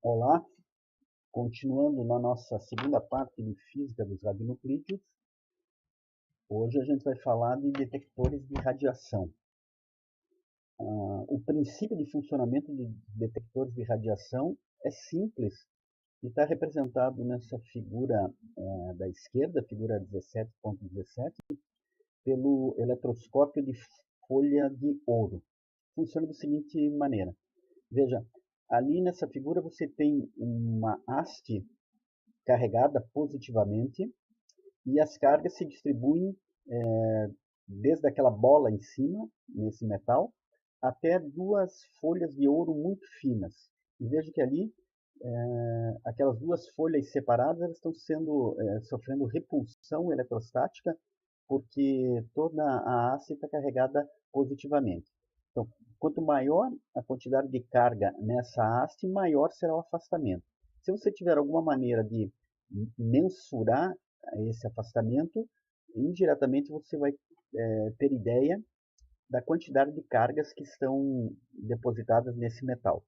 Olá, continuando na nossa segunda parte de física dos radionuclídeos, hoje a gente vai falar de detectores de radiação. O princípio de funcionamento de detectores de radiação é simples e está representado nessa figura da esquerda, figura 17.17, pelo eletroscópio de folha de ouro. Funciona da seguinte maneira. Veja, ali nessa figura você tem uma haste carregada positivamente e as cargas se distribuem desde aquela bola em cima, nesse metal, até duas folhas de ouro muito finas. E veja que ali, aquelas duas folhas separadas elas estão sofrendo repulsão eletrostática, porque toda a haste está carregada positivamente. Então, quanto maior a quantidade de carga nessa haste, maior será o afastamento. Se você tiver alguma maneira de mensurar esse afastamento, indiretamente você vai ter ideia da quantidade de cargas que estão depositadas nesse metal.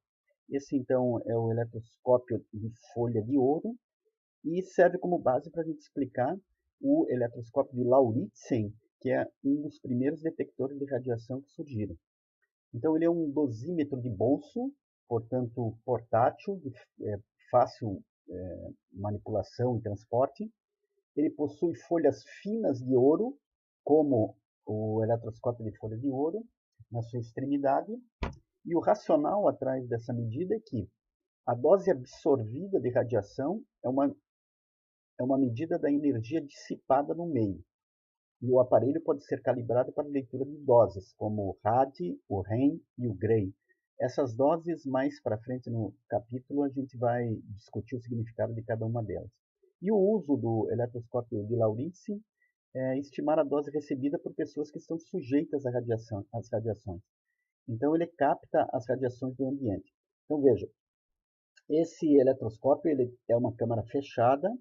Esse, então, é o eletroscópio de folha de ouro e serve como base para a gente explicar o eletroscópio de Lauritzen, que é um dos primeiros detectores de radiação que surgiram. Então, ele é um dosímetro de bolso, portanto, portátil, de fácil manipulação e transporte. Ele possui folhas finas de ouro, como o eletroscópio de folha de ouro, na sua extremidade. E o racional atrás dessa medida é que a dose absorvida de radiação é uma medida da energia dissipada no meio. E o aparelho pode ser calibrado para leitura de doses, como o RAD, o REM e o Gray. Essas doses, mais para frente no capítulo, a gente vai discutir o significado de cada uma delas. E o uso do eletroscópio de Lauritzen é estimar a dose recebida por pessoas que estão sujeitas às radiações. Então, ele capta as radiações do ambiente. Então, veja, esse eletroscópio ele é uma câmara fechada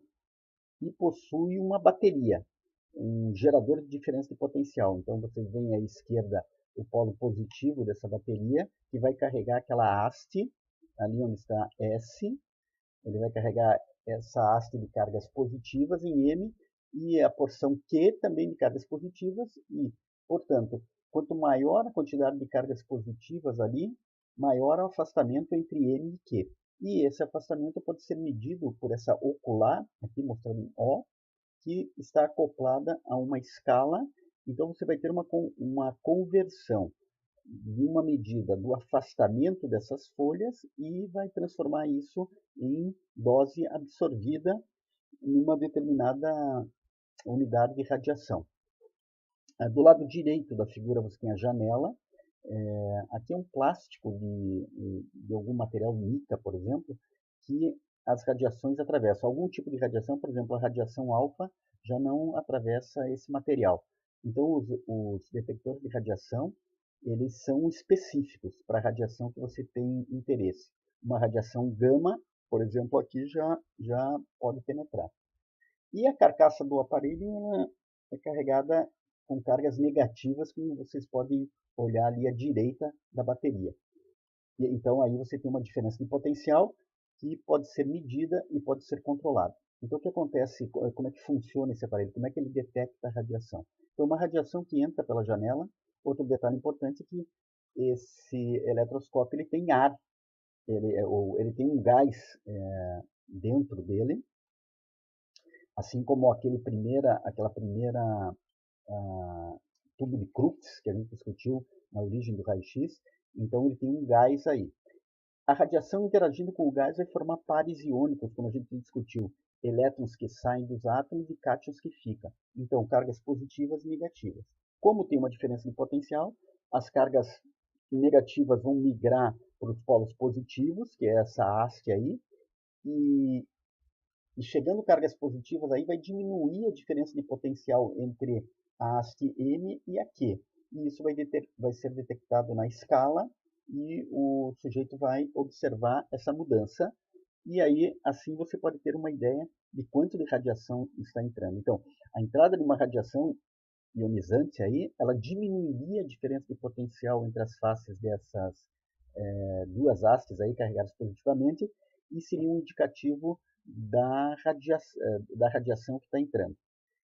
e possui uma bateria, um gerador de diferença de potencial. Então, vocês veem à esquerda o polo positivo dessa bateria, que vai carregar aquela haste, ali onde está S, ele vai carregar essa haste de cargas positivas em M, e a porção Q também de cargas positivas, e, portanto, quanto maior a quantidade de cargas positivas ali, maior o afastamento entre M e Q. E esse afastamento pode ser medido por essa ocular, aqui mostrando em O, que está acoplada a uma escala. Então, você vai ter uma conversão de uma medida do afastamento dessas folhas e vai transformar isso em dose absorvida em uma determinada unidade de radiação. Do lado direito da figura você tem a janela. Aqui é um plástico de algum material mica, por exemplo, que as radiações atravessam. Algum tipo de radiação, por exemplo, a radiação alfa, já não atravessa esse material. Então, os detectores de radiação, eles são específicos para a radiação que você tem interesse. Uma radiação gama, por exemplo, aqui já pode penetrar. E a carcaça do aparelho é carregada com cargas negativas, como vocês podem olhar ali à direita da bateria. E, então aí você tem uma diferença de potencial que pode ser medida e pode ser controlada. Então o que acontece, como é que funciona esse aparelho, como é que ele detecta a radiação? Então uma radiação que entra pela janela, outro detalhe importante é que esse eletroscópio ele tem ar, ele tem um gás dentro dele, assim como aquela primeira tubo de Crookes, que a gente discutiu na origem do raio-x. Então ele tem um gás aí. A radiação interagindo com o gás vai formar pares iônicos, como a gente discutiu, elétrons que saem dos átomos e cátions que ficam. Então, cargas positivas e negativas. Como tem uma diferença de potencial, as cargas negativas vão migrar para os polos positivos, que é essa haste aí, e chegando cargas positivas aí vai diminuir a diferença de potencial entre a haste M e a Q. E isso vai ser detectado na escala e o sujeito vai observar essa mudança. E aí, assim, você pode ter uma ideia de quanto de radiação está entrando. Então, a entrada de uma radiação ionizante aí, ela diminuiria a diferença de potencial entre as faces dessas duas hastes aí carregadas positivamente, e seria um indicativo da radiação que está entrando.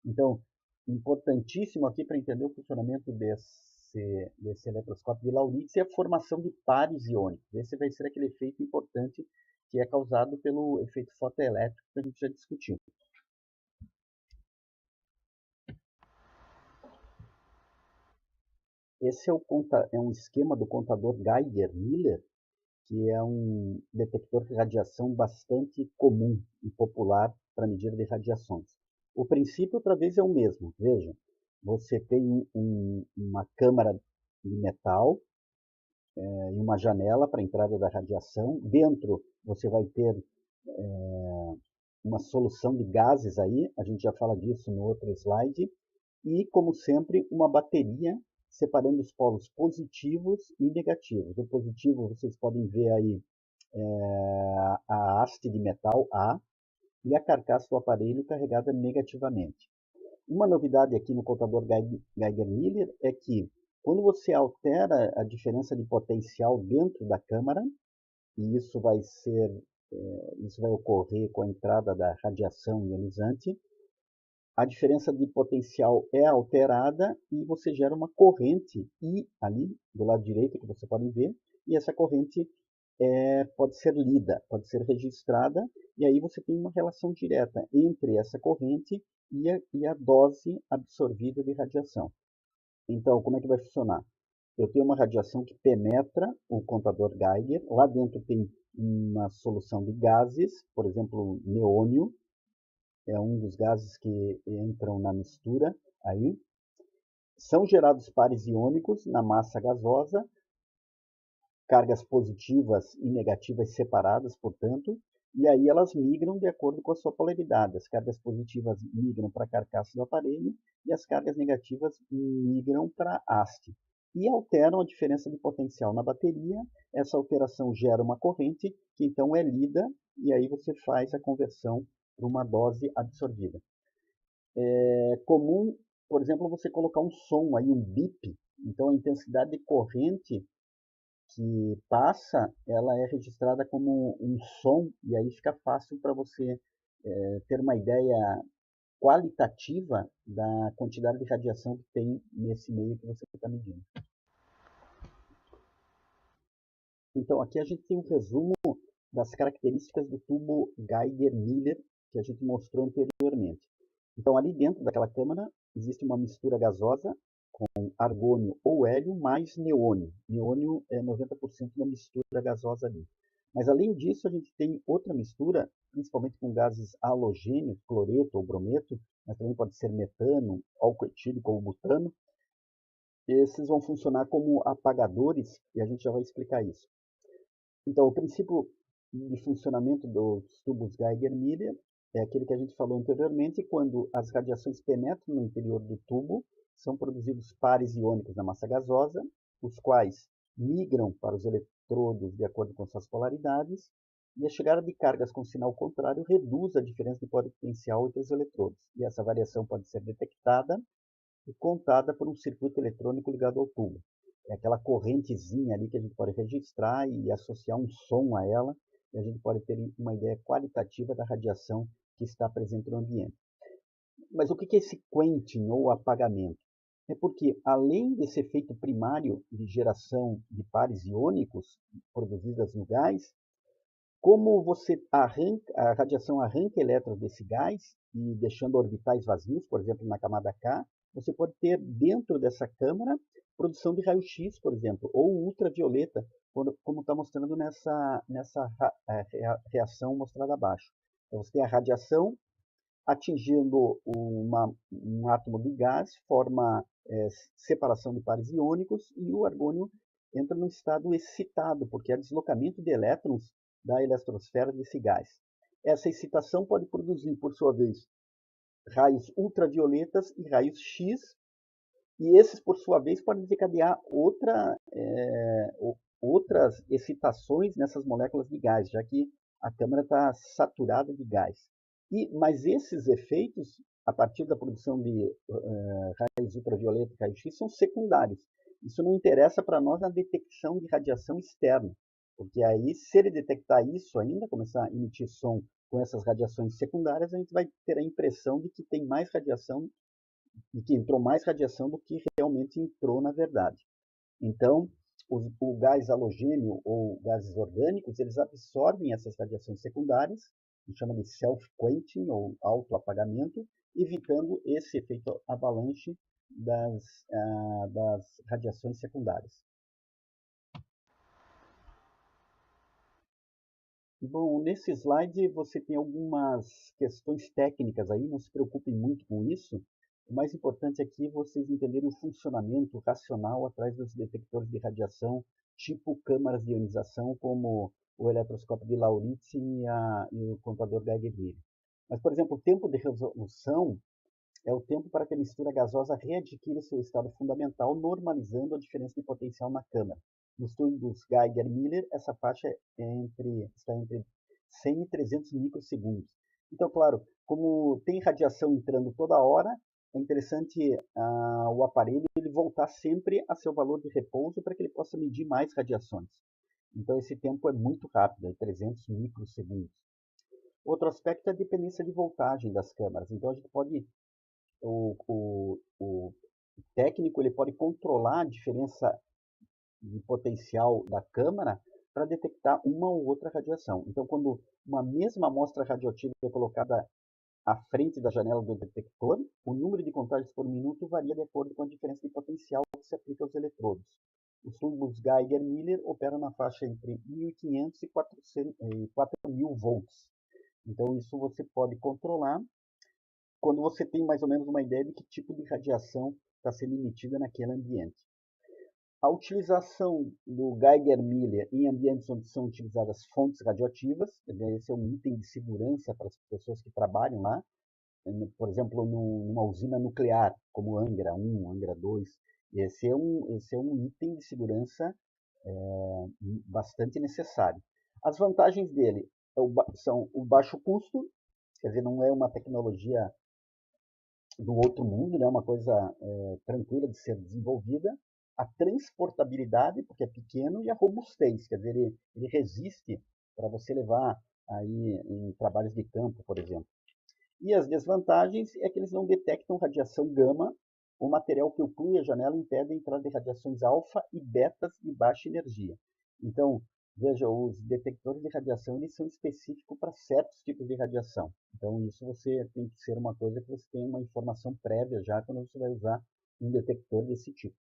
Então, importantíssimo aqui para entender o funcionamento desse eletroscópio de Laurits é a formação de pares iônicos. Esse vai ser aquele efeito importante que é causado pelo efeito fotoelétrico que a gente já discutiu. Esse é um esquema do contador Geiger-Miller, que é um detector de radiação bastante comum e popular para medir de radiações. O princípio, outra vez, é o mesmo. Veja, você tem uma câmara de metal e uma janela para a entrada da radiação. Dentro, você vai ter uma solução de gases aí, a gente já fala disso no outro slide. E, como sempre, uma bateria separando os polos positivos e negativos. O positivo, vocês podem ver aí a haste de metal A e a carcaça do aparelho carregada negativamente. Uma novidade aqui no contador Geiger-Miller é que quando você altera a diferença de potencial dentro da câmara, e isso vai ocorrer com a entrada da radiação ionizante, a diferença de potencial é alterada e você gera uma corrente I ali do lado direito, que você pode ver, e essa corrente pode ser lida, pode ser registrada, e aí você tem uma relação direta entre essa corrente e a dose absorvida de radiação. Então, como é que vai funcionar? Eu tenho uma radiação que penetra o contador Geiger, lá dentro tem uma solução de gases, por exemplo, neônio, é um dos gases que entram na mistura aí. São gerados pares iônicos na massa gasosa, cargas positivas e negativas separadas, portanto, e aí elas migram de acordo com a sua polaridade. As cargas positivas migram para a carcaça do aparelho e as cargas negativas migram para a haste. E alteram a diferença de potencial na bateria. Essa alteração gera uma corrente que então é lida e aí você faz a conversão para uma dose absorvida. É comum, por exemplo, você colocar um som aí, um bip. Então a intensidade de corrente que passa, ela é registrada como um som, e aí fica fácil para você ter uma ideia qualitativa da quantidade de radiação que tem nesse meio que você está medindo. Então, aqui a gente tem um resumo das características do tubo Geiger-Miller que a gente mostrou anteriormente. Então, ali dentro daquela câmara existe uma mistura gasosa com argônio ou hélio mais neônio. Neônio é 90% da mistura gasosa ali. Mas, além disso, a gente tem outra mistura, principalmente com gases halogênios, cloreto ou brometo, mas também pode ser metano, álcool etílico ou butano. Esses vão funcionar como apagadores e a gente já vai explicar isso. Então, o princípio de funcionamento dos tubos Geiger-Miller é aquele que a gente falou anteriormente, quando as radiações penetram no interior do tubo, são produzidos pares iônicos na massa gasosa, os quais migram para os eletrodos de acordo com suas polaridades, e a chegada de cargas com sinal contrário reduz a diferença de potencial entre os eletrodos. E essa variação pode ser detectada e contada por um circuito eletrônico ligado ao tubo. É aquela correntezinha ali que a gente pode registrar e associar um som a ela, e a gente pode ter uma ideia qualitativa da radiação que está presente no ambiente. Mas o que é esse quenching ou apagamento? É porque, além desse efeito primário de geração de pares iônicos produzidas no gás, como a radiação arranca elétrons desse gás e deixando orbitais vazios, por exemplo, na camada K, você pode ter dentro dessa câmara produção de raio-x, por exemplo, ou ultravioleta, como está mostrando nessa reação mostrada abaixo. Então, você tem a radiação atingindo um átomo de gás, forma separação de pares iônicos, e o argônio entra num estado excitado, porque é deslocamento de elétrons da eletrosfera desse gás. Essa excitação pode produzir, por sua vez, raios ultravioletas e raios X, e esses, por sua vez, podem desencadear outras excitações nessas moléculas de gás, já que a câmara está saturada de gás. Mas esses efeitos, a partir da produção de raios ultravioleta e raios X, são secundários. Isso não interessa para nós na detecção de radiação externa, Porque aí, se ele detectar isso ainda, começar a emitir som com essas radiações secundárias, a gente vai ter a impressão de que tem mais radiação, de que entrou mais radiação do que realmente entrou na verdade. Então, o gás halogênio ou gases orgânicos, eles absorvem essas radiações secundárias, que chama de self-quenching ou autoapagamento, evitando esse efeito avalanche das radiações secundárias. Bom, nesse slide você tem algumas questões técnicas aí, não se preocupem muito com isso. O mais importante aqui é vocês entenderem o funcionamento racional atrás dos detectores de radiação, tipo câmaras de ionização, como o eletroscópio de Lauritsen e o contador Geiger-Müller. Mas, por exemplo, o tempo de resolução é o tempo para que a mistura gasosa readquira seu estado fundamental, normalizando a diferença de potencial na câmara. Nos tubos Geiger-Müller, essa faixa está entre 100 e 300 microsegundos. Então, claro, como tem radiação entrando toda hora, é interessante o aparelho ele voltar sempre a seu valor de repouso para que ele possa medir mais radiações. Então, esse tempo é muito rápido, é 300 microsegundos. Outro aspecto é a dependência de voltagem das câmaras. Então, a gente pode o técnico ele pode controlar a diferença de potencial da câmara para detectar uma ou outra radiação. Então, quando uma mesma amostra radioativa é colocada à frente da janela do detector, o número de contagens por minuto varia de acordo com a diferença de potencial que se aplica aos eletrodos. Os tubos Geiger-Müller operam na faixa entre 1.500 e 4.000 volts. Então, isso você pode controlar quando você tem mais ou menos uma ideia de que tipo de radiação está sendo emitida naquele ambiente. A utilização do Geiger-Müller em ambientes onde são utilizadas fontes radioativas, esse é um item de segurança para as pessoas que trabalham lá, por exemplo, numa usina nuclear, como Angra 1, Angra 2, esse é um item de segurança bastante necessário. As vantagens dele são o baixo custo, quer dizer, não é uma tecnologia do outro mundo, né? Uma coisa tranquila de ser desenvolvida, a transportabilidade, porque é pequeno, e a robustez, quer dizer, ele resiste para você levar aí em trabalhos de campo, por exemplo. E as desvantagens é que eles não detectam radiação gama, o material que oclui a janela impede a entrada de radiações alfa e betas de baixa energia. Então, veja, os detectores de radiação eles são específicos para certos tipos de radiação. Então, isso você tem que ser uma coisa que você tem uma informação prévia já quando você vai usar um detector desse tipo.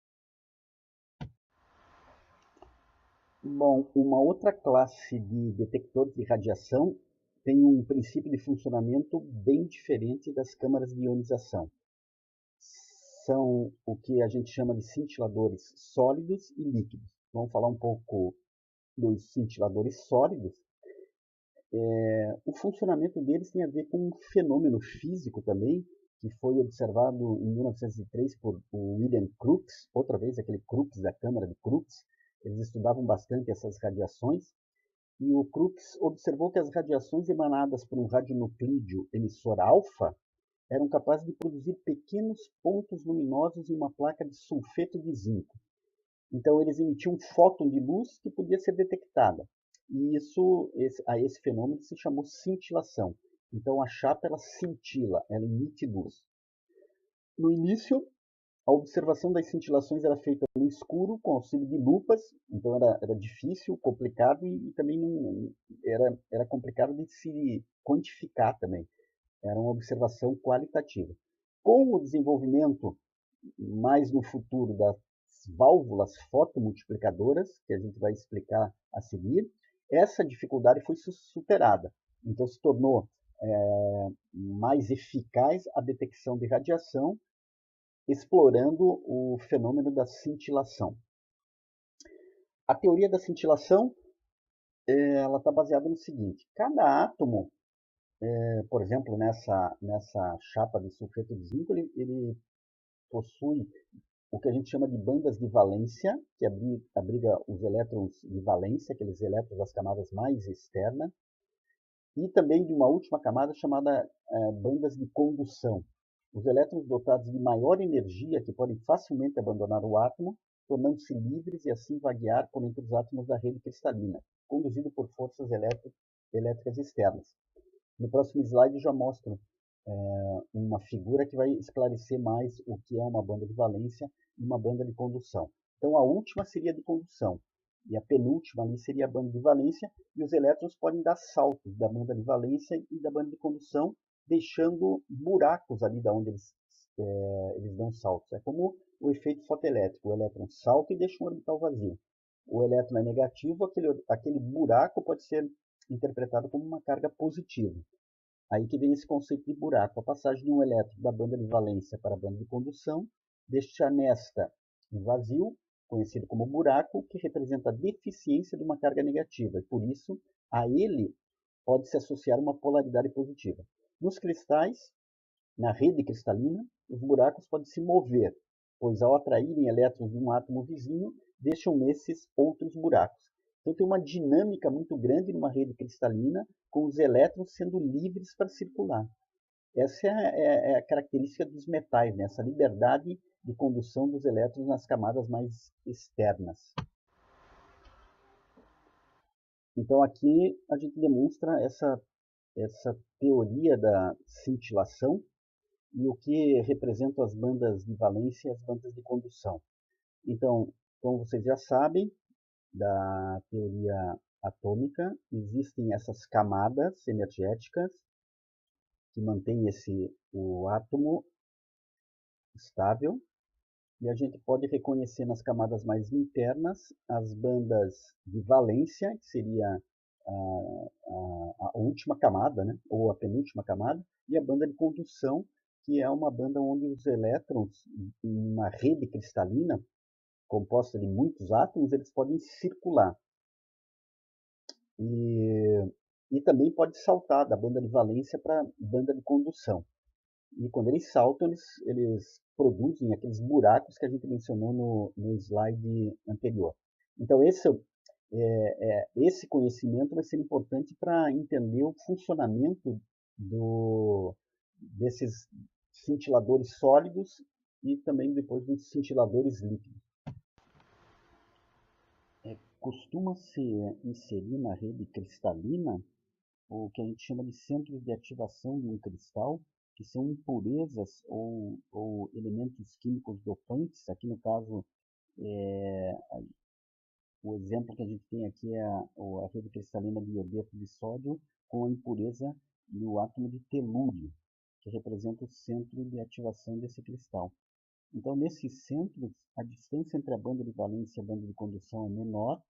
Bom, uma outra classe de detectores de radiação tem um princípio de funcionamento bem diferente das câmaras de ionização. São o que a gente chama de cintiladores sólidos e líquidos. Vamos falar um pouco dos cintiladores sólidos. O funcionamento deles tem a ver com um fenômeno físico também, que foi observado em 1903 por William Crookes, outra vez aquele Crookes da Câmara de Crookes. Eles estudavam bastante essas radiações, e o Crookes observou que as radiações emanadas por um radionuclídeo emissor alfa eram capazes de produzir pequenos pontos luminosos em uma placa de sulfeto de zinco. Então, eles emitiam um fóton de luz que podia ser detectada. E esse fenômeno se chamou cintilação. Então, a chapa ela cintila, ela emite luz. No início, a observação das cintilações era feita no escuro, com auxílio de lupas, então era difícil, complicado e também não, era complicado de se quantificar também. Era uma observação qualitativa. Com o desenvolvimento, mais no futuro, das válvulas fotomultiplicadoras, que a gente vai explicar a seguir, essa dificuldade foi superada. Então, se tornou mais eficaz a detecção de radiação, explorando o fenômeno da cintilação. A teoria da cintilação ela está baseada no seguinte: cada átomo, por exemplo, nessa chapa de sulfeto de zinco, ele possui o que a gente chama de bandas de valência, que abriga os elétrons de valência, aqueles elétrons das camadas mais externas, e também de uma última camada chamada bandas de condução. Os elétrons dotados de maior energia, que podem facilmente abandonar o átomo, tornando-se livres e assim vaguear por entre os átomos da rede cristalina, conduzido por forças elétricas externas. No próximo slide eu já mostro uma figura que vai esclarecer mais o que é uma banda de valência e uma banda de condução. Então a última seria de condução e a penúltima ali seria a banda de valência, e os elétrons podem dar saltos da banda de valência e da banda de condução, deixando buracos ali da onde eles dão saltos. É como o efeito fotoelétrico: o elétron salta e deixa um orbital vazio. O elétron é negativo, aquele buraco pode ser interpretado como uma carga positiva. Aí que vem esse conceito de buraco. A passagem de um elétron da banda de valência para a banda de condução deixa nesta um vazio, conhecido como buraco, que representa a deficiência de uma carga negativa, e por isso a ele pode-se associar uma polaridade positiva. Nos cristais, na rede cristalina, os buracos podem se mover, pois ao atraírem elétrons de um átomo vizinho, deixam nesses outros buracos. Então tem uma dinâmica muito grande numa rede cristalina, com os elétrons sendo livres para circular. Essa é a característica dos metais, né? Essa liberdade de condução dos elétrons nas camadas mais externas. Então aqui a gente demonstra essa teoria da cintilação e o que representam as bandas de valência e as bandas de condução. Então, como vocês já sabem, da teoria atômica, existem essas camadas energéticas que mantêm o átomo estável, e a gente pode reconhecer nas camadas mais internas as bandas de valência, que seria a última camada, né, ou a penúltima camada, e a banda de condução, que é uma banda onde os elétrons, em uma rede cristalina composta de muitos átomos, eles podem circular. E também pode saltar da banda de valência para a banda de condução. E quando eles saltam, eles produzem aqueles buracos que a gente mencionou no slide anterior. Então esse conhecimento vai ser importante para entender o funcionamento desses cintiladores sólidos e também depois dos cintiladores líquidos. Costuma-se inserir na rede cristalina o que a gente chama de centros de ativação de um cristal, que são impurezas ou elementos químicos dopantes. Aqui no caso, o exemplo que a gente tem aqui é a rede cristalina de iodeto de sódio com a impureza no átomo de telúrio, que representa o centro de ativação desse cristal. Então, nesses centros, a distância entre a banda de valência e a banda de condução é menor,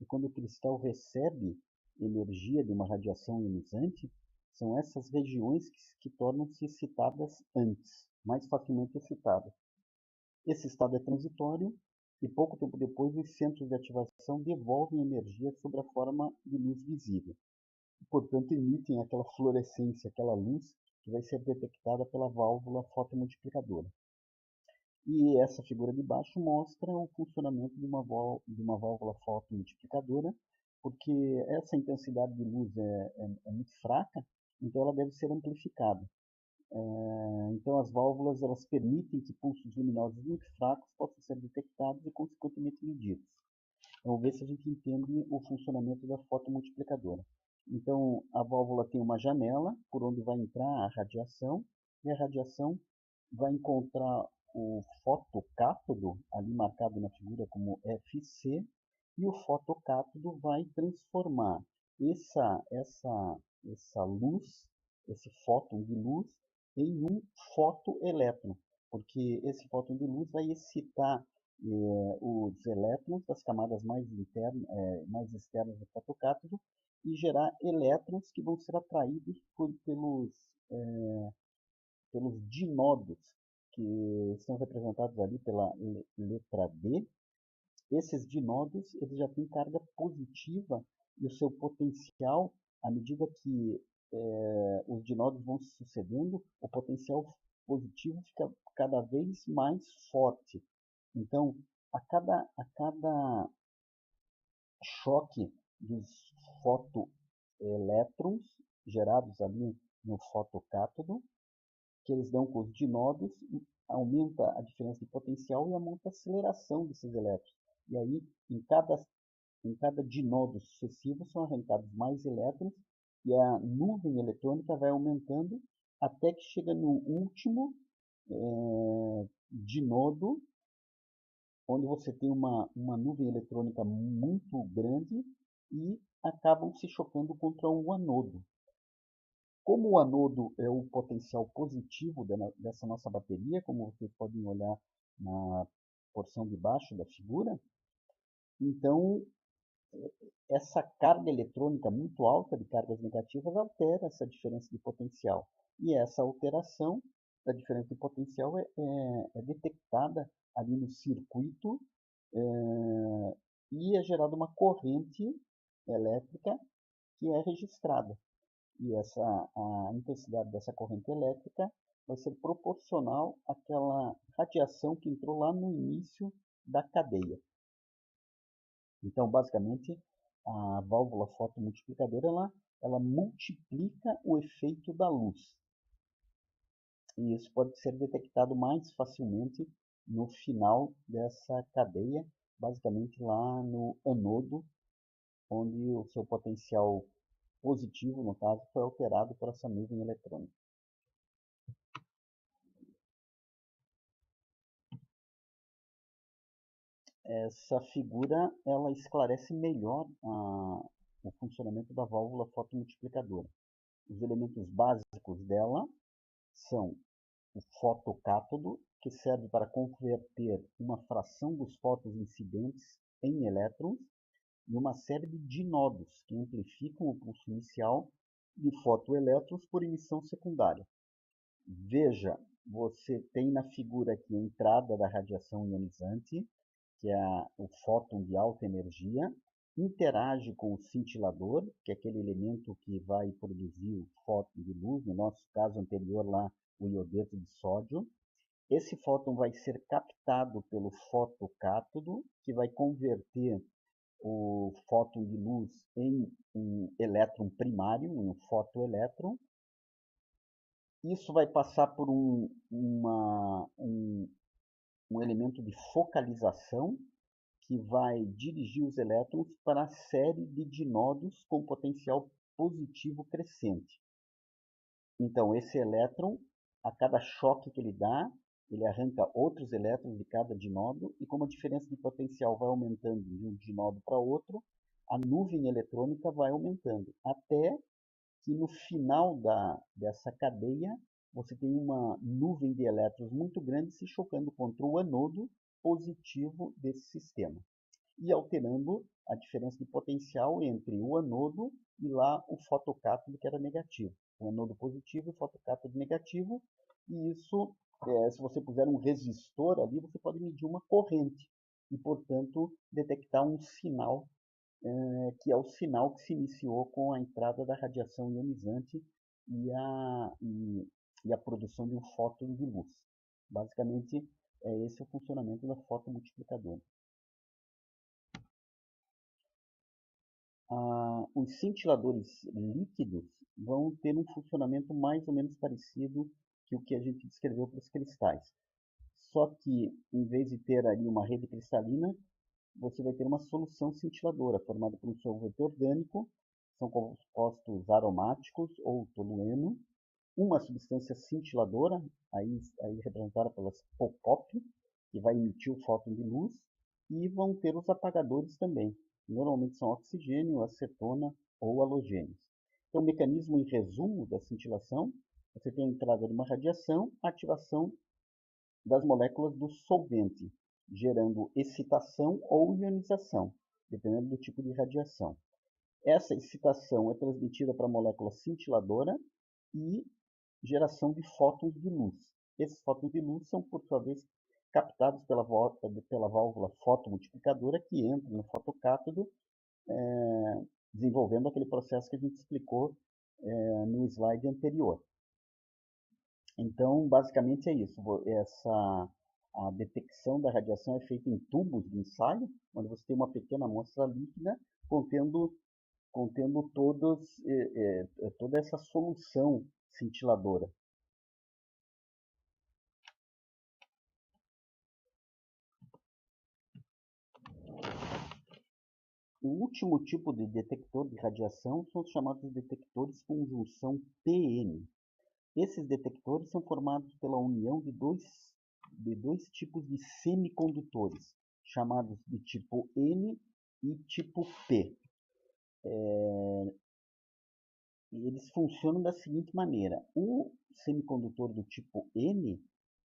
e quando o cristal recebe energia de uma radiação ionizante, são essas regiões que tornam-se excitadas antes, mais facilmente excitadas. Esse estado é transitório e pouco tempo depois os centros de ativação devolvem energia sob a forma de luz visível. E, portanto, emitem aquela fluorescência, aquela luz que vai ser detectada pela válvula fotomultiplicadora. E essa figura de baixo mostra o funcionamento de uma válvula fotomultiplicadora, porque essa intensidade de luz é muito fraca, então ela deve ser amplificada. Então as válvulas elas permitem que pulsos luminosos muito fracos possam ser detectados e consequentemente medidos. Vamos ver se a gente entende o funcionamento da fotomultiplicadora. Então a válvula tem uma janela por onde vai entrar a radiação, e a radiação vai encontrar o fotocátodo, ali marcado na figura como FC, e o fotocátodo vai transformar essa luz, esse fóton de luz, em um fotoelétron, porque esse fóton de luz vai excitar os elétrons das camadas mais externas do fotocátodo e gerar elétrons que vão ser atraídos pelos dinódos, que são representados ali pela letra D. Esses dinódos eles já têm carga positiva e o seu potencial, à medida que os dinódos vão se sucedendo, o potencial positivo fica cada vez mais forte. Então, a cada choque dos fotoelétrons gerados ali no fotocátodo, que eles dão com os dinódos, aumenta a diferença de potencial e aumenta a aceleração desses elétrons. E aí, em cada dinodo sucessivo, são arrancados mais elétrons e a nuvem eletrônica vai aumentando até que chega no último dinodo, onde você tem uma nuvem eletrônica muito grande e acabam se chocando contra o anodo. Como o anodo é o potencial positivo dessa nossa bateria, como vocês podem olhar na porção de baixo da figura, então essa carga eletrônica muito alta de cargas negativas altera essa diferença de potencial. E essa alteração da diferença de potencial é detectada ali no circuito e é gerada uma corrente elétrica que é registrada. E a intensidade dessa corrente elétrica vai ser proporcional àquela radiação que entrou lá no início da cadeia. Então, basicamente, a válvula fotomultiplicadora ela multiplica o efeito da luz. E isso pode ser detectado mais facilmente no final dessa cadeia, basicamente lá no anodo, onde o seu potencial positivo, no caso, foi alterado por essa nuvem eletrônica. Essa figura ela esclarece melhor o funcionamento da válvula fotomultiplicadora. Os elementos básicos dela são o fotocátodo, que serve para converter uma fração dos fótons incidentes em elétrons, e uma série de dinodos, que amplificam o pulso inicial de fotoelétrons por emissão secundária. Veja, você tem na figura aqui a entrada da radiação ionizante, que é o fóton de alta energia, interage com o cintilador, que é aquele elemento que vai produzir o fóton de luz, no nosso caso anterior lá, o iodeto de sódio. Esse fóton vai ser captado pelo fotocátodo, que vai converter o fóton de luz em um elétron primário, um fotoelétron. Isso vai passar por um elemento de focalização que vai dirigir os elétrons para a série de dinodos com potencial positivo crescente. Então, esse elétron, a cada choque que ele dá, ele arranca outros elétrons de cada dinodo, e como a diferença de potencial vai aumentando de um dinodo para outro, a nuvem eletrônica vai aumentando, até que no final dessa cadeia você tem uma nuvem de elétrons muito grande se chocando contra o anodo positivo desse sistema e alterando a diferença de potencial entre o anodo e lá o fotocátodo, que era negativo. O anodo positivo e o fotocátodo negativo, e isso, se você puser um resistor ali, você pode medir uma corrente e, portanto, detectar um sinal que é o sinal que se iniciou com a entrada da radiação ionizante e a produção de um fóton de luz. Basicamente, esse é o funcionamento da fotomultiplicadora. Os cintiladores líquidos vão ter um funcionamento mais ou menos parecido que o que a gente descreveu para os cristais. Só que, em vez de ter ali uma rede cristalina, você vai ter uma solução cintiladora formada por um solvente orgânico, são compostos aromáticos ou tolueno, uma substância cintiladora, aí representada pelas pop-up, que vai emitir o fóton de luz, e vão ter os apagadores também. Normalmente são oxigênio, acetona ou halogênios. Então, o mecanismo em resumo da cintilação, você tem a entrada de uma radiação, a ativação das moléculas do solvente, gerando excitação ou ionização, dependendo do tipo de radiação. Essa excitação é transmitida para a molécula cintiladora e geração de fótons de luz. Esses fótons de luz são, por sua vez, captados pela válvula fotomultiplicadora que entra no fotocátodo, desenvolvendo aquele processo que a gente explicou no slide anterior. Então, basicamente é isso. A detecção da radiação é feita em tubos de ensaio, onde você tem uma pequena amostra líquida contendo toda essa solução cintiladora. O último tipo de detector de radiação são os chamados detectores com junção PN. Esses detectores são formados pela união de dois tipos de semicondutores, chamados de tipo N e tipo P. Eles funcionam da seguinte maneira: o semicondutor do tipo N,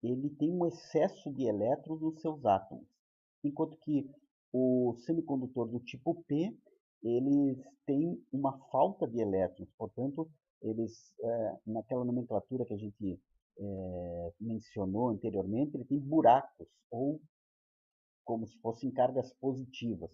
ele tem um excesso de elétrons nos seus átomos, enquanto que o semicondutor do tipo P, eles têm uma falta de elétrons, portanto, eles, naquela nomenclatura que a gente mencionou anteriormente, ele tem buracos, ou como se fossem cargas positivas.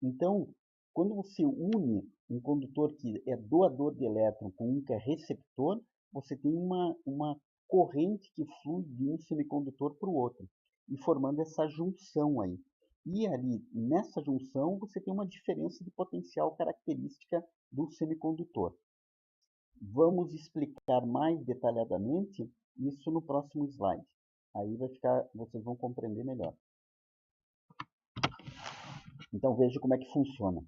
Então, quando você une um condutor que é doador de elétron com um que é receptor, você tem uma corrente que flui de um semicondutor para o outro, e formando essa junção aí. E ali, nessa junção, você tem uma diferença de potencial característica do semicondutor. Vamos explicar mais detalhadamente isso no próximo slide. Aí vocês vão compreender melhor. Então veja como é que funciona.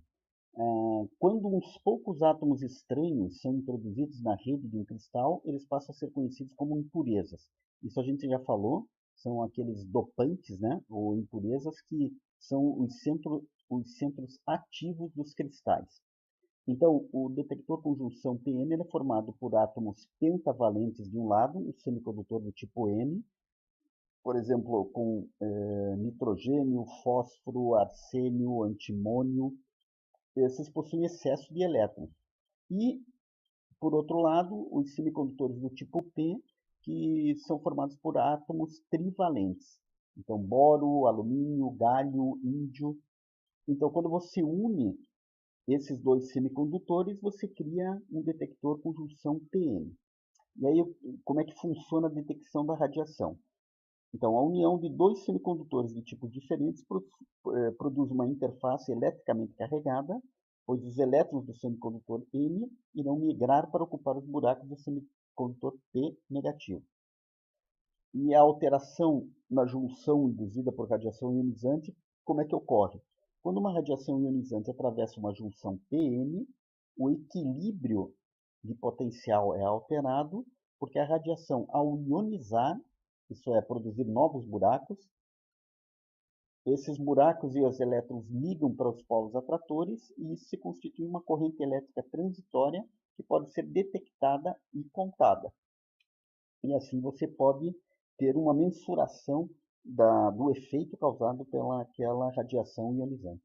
Quando uns poucos átomos estranhos são introduzidos na rede de um cristal, eles passam a ser conhecidos como impurezas. Isso a gente já falou, são aqueles dopantes, né, ou impurezas que são os centros ativos dos cristais. Então, o detector com junção PN é formado por átomos pentavalentes de um lado, o semicondutor do tipo N, por exemplo, com nitrogênio, fósforo, arsênio, antimônio. Esses possuem excesso de elétrons. E, por outro lado, os semicondutores do tipo P, que são formados por átomos trivalentes. Então, boro, alumínio, galho, índio. Então, quando você une esses dois semicondutores, você cria um detector com junção PN. E aí, como é que funciona a detecção da radiação? Então, a união de dois semicondutores de tipos diferentes produz uma interface eletricamente carregada, pois os elétrons do semicondutor N irão migrar para ocupar os buracos do semicondutor P negativo. E a alteração na junção induzida por radiação ionizante, como é que ocorre? Quando uma radiação ionizante atravessa uma junção PN, o equilíbrio de potencial é alterado, porque a radiação, ao ionizar, isso é, produzir novos buracos, esses buracos e os elétrons ligam para os polos atratores e isso se constitui uma corrente elétrica transitória que pode ser detectada e contada. E assim você pode ter uma mensuração do efeito causado pelaquela radiação ionizante.